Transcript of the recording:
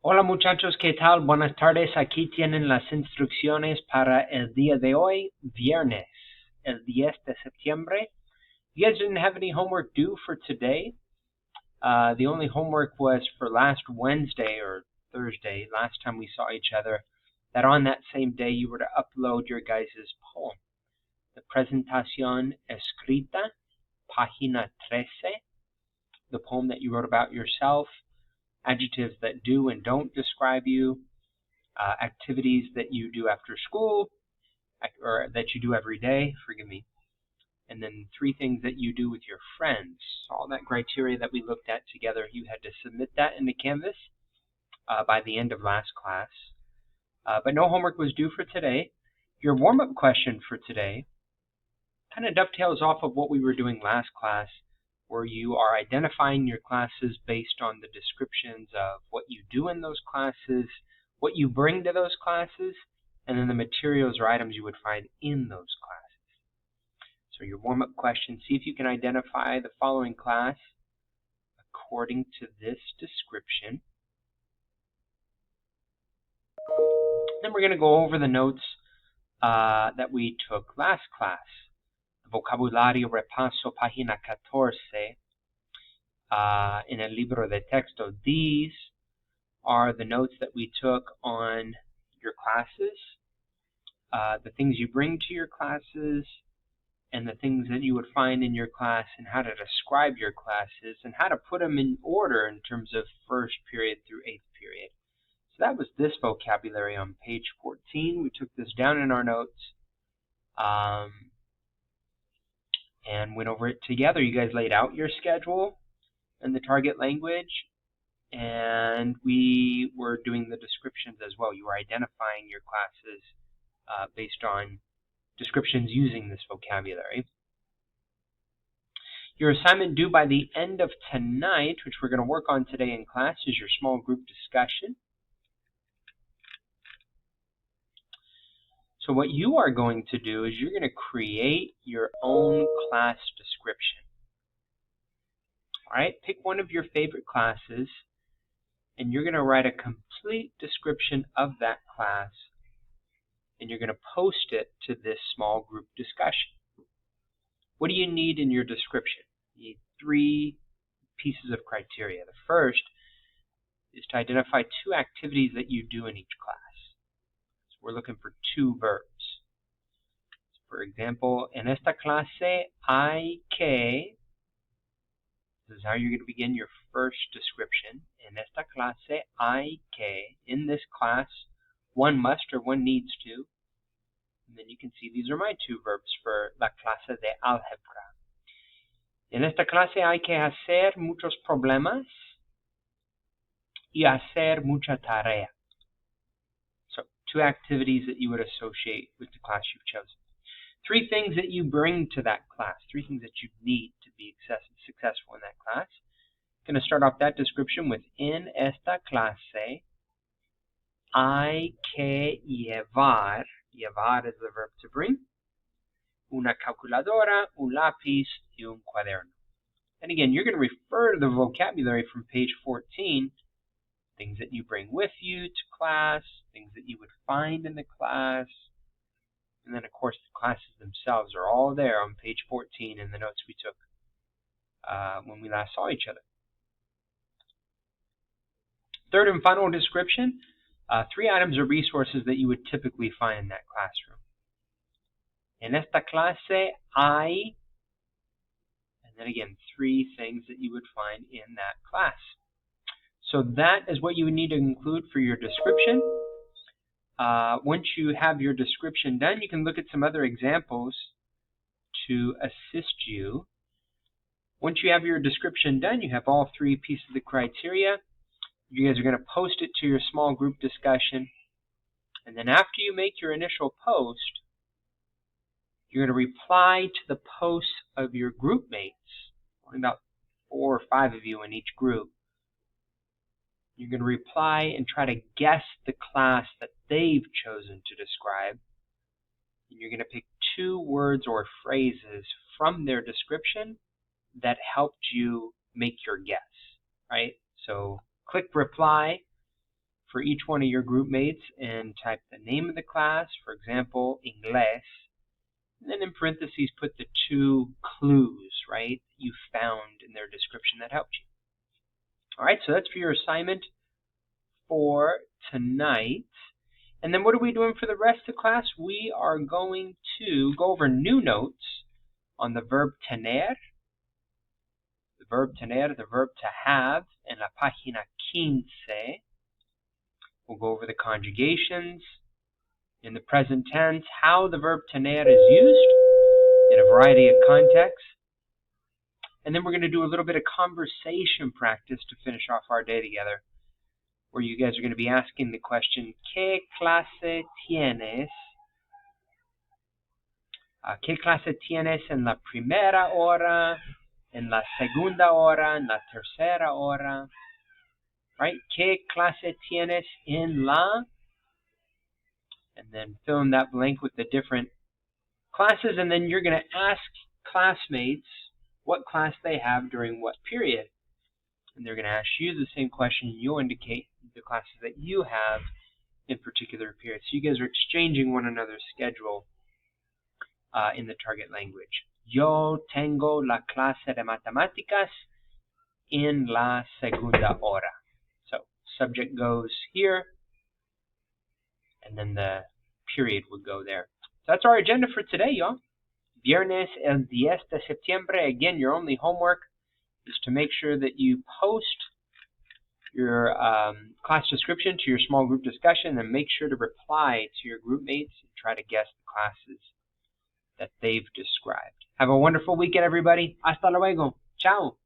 Hola muchachos, ¿qué tal? Buenas tardes. Aquí tienen las instrucciones para el día de hoy, viernes, el 10 de septiembre. You guys didn't have any homework due for today. The only homework was for last Wednesday or Thursday, last time we saw each other, that on that same day you were to upload your guys' poem. The Presentación Escrita, página 13, the poem that you wrote about yourself, adjectives that do and don't describe you, activities that you do after school, or that you do every day, forgive me, and then 3 things that you do with your friends. All that criteria that we looked at together, you had to submit that in the Canvas by the end of last class. But no homework was due for today. Your warm-up question for today kind of dovetails off of what we were doing last class, where you are identifying your classes based on the descriptions of what you do in those classes, what you bring to those classes, and then the materials or items you would find in those classes. So your warm-up question, see if you can identify the following class according to this description. Then we're going to go over the notes that we took last class. Vocabulario repaso, página 14, en el libro de texto. These are the notes that we took on your classes, the things you bring to your classes, and the things that you would find in your class, and how to describe your classes, and how to put them in order in terms of first period through 8th period. So that was this vocabulary on page 14. We took this down in our notes. And went over it together. You guys laid out your schedule and the target language, and we were doing the descriptions as well. You were identifying your classes based on descriptions using this vocabulary. Your assignment due by the end of tonight, which we're going to work on today in class, is your small group discussion. So what you are going to do is you're going to create your own class description. All right, pick one of your favorite classes, and you're going to write a complete description of that class, and you're going to post it to this small group discussion. What do you need in your description? You need 3 pieces of criteria. The first is to identify 2 activities that you do in each class. We're looking for 2 verbs. For example, en esta clase hay que, this is how you're going to begin your first description. En esta clase hay que, in this class, one must or one needs to. And then you can see these are my 2 verbs for la clase de álgebra. En esta clase hay que hacer muchos problemas y hacer mucha tarea. 2 activities that you would associate with the class you've chosen. 3 things that you bring to that class. 3 things that you need to be successful in that class. I'm going to start off that description with en esta clase hay que llevar. Llevar is the verb to bring. Una calculadora, un lápiz, y un cuaderno. And again, you're going to refer to the vocabulary from page 14. Things that you bring with you to class, things that you would find in the class, and then of course the classes themselves are all there on page 14 in the notes we took when we last saw each other. Third and final description, 3 items or resources that you would typically find in that classroom. En esta clase hay, and then again 3 things that you would find in that class. So that is what you would need to include for your description. Once you have your description done, you can look at some other examples to assist you. Once you have your description done, you have all 3 pieces of the criteria. You guys are going to post it to your small group discussion. And then after you make your initial post, you're going to reply to the posts of your group mates. Only about 4 or 5 of you in each group. You're going to reply and try to guess the class that they've chosen to describe. And you're going to pick 2 words or phrases from their description that helped you make your guess, right? So click reply, for each one of your group mates and type the name of the class, for example, Inglés, and then in parentheses put the 2 clues, right, you found in their description that helped you. All right, so that's for your assignment for tonight. And then what are we doing for the rest of the class? We are going to go over new notes on the verb tener, the verb to have, in la página 15. We'll go over the conjugations in the present tense, how the verb tener is used in a variety of contexts. And then we're going to do a little bit of conversation practice to finish off our day together, where you guys are going to be asking the question, ¿Qué clase tienes? ¿Qué clase tienes en la primera hora, en la segunda hora, en la tercera hora? Right? ¿Qué clase tienes en la? And then fill in that blank with the different classes, and then you're going to ask classmates what class they have during what period. And they're going to ask you the same question, and you'll indicate the classes that you have in particular periods. So you guys are exchanging one another's schedule in the target language. Yo tengo la clase de matemáticas en la segunda hora. So subject goes here, and then the period would go there. So that's our agenda for today, y'all. Viernes el 10 de septiembre. Again, your only homework is to make sure that you post your class description to your small group discussion, and make sure to reply to your group mates and try to guess the classes that they've described. Have a wonderful weekend, everybody. Hasta luego. Ciao.